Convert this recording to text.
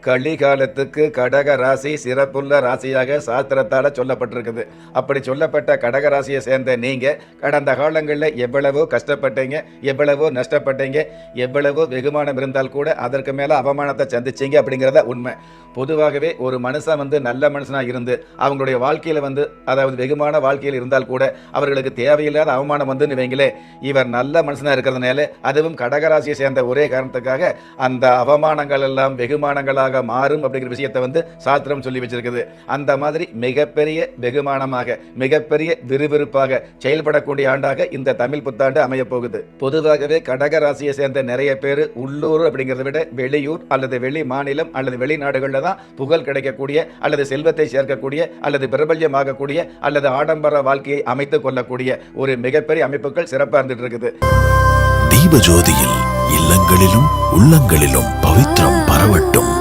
கலிகாலத்துக்கு கடக ராசி சிறப்புள்ள ராசியாக சாஸ்திரத்தால் சொல்லப்பட்டிருக்குது. அப்படி சொல்லப்பட்ட கடக ராசியை சேர்ந்த நீங்கள் கடந்த காலங்களில் எவ்வளவோ கஷ்டப்பட்டீங்க, எவ்வளவோ நஷ்டப்பட்டீங்க, எவ்வளவோ வெகுமானம் இருந்தால் கூட அதற்கு மேலே அவமானத்தை சந்திச்சிங்க அப்படிங்கிறத உண்மை. பொதுவாகவே ஒரு மனுஷன் நல்ல மனுஷனாக இருந்து அவங்களுடைய வாழ்க்கையில் அதாவது வெகுமான வாழ்க்கையில் இருந்தால் கூட அவர்களுக்கு தேவையில்லாத அவமானம் வைங்களே, இவர் நல்ல மனுஷனாக இருக்கிறதுனால அதுவும் கடகராசியை சேர்ந்த ஒரே காரணத்துக்காக அந்த அவமானங்கள் எல்லாம் வெகுமானங்களாக மாறும் அப்படிங்கிற விஷயத்தை சாஸ்திரம் சொல்லி வச்சிருக்குது. அந்த மாதிரி மிகப்பெரிய வெகுமானமாக மிகப்பெரிய விறுவிறுப்பாக செயல்படக்கூடிய ஆண்டாக இந்த தமிழ் புத்தாண்டு அமைய போகுது. பொதுவாகவே கடக ராசியை சேர்ந்த நிறைய பேர் உள்ளூர் அப்படிங்கிறத விட வெளியூர் அல்லது வெளி மாநிலம் அல்லது வெளிநாடுகளில் தான் புகழ் கிடைக்கக்கூடிய அல்லது செல்வத்தை சேர்க்கக்கூடிய அல்லது பிரபல்யமாகக்கூடிய அல்லது ஆடம்பர வாழ்க்கையை அமைத்துக் கொள்ளக்கூடிய ஒரு மிகப்பெரிய அமைப்புகள் சிறப்பாக இருந்துட்டு இருக்குது. தீபஜோதியில் இல்லங்களிலும் உள்ளங்களிலும் பவித்திரம் பரவட்டும்.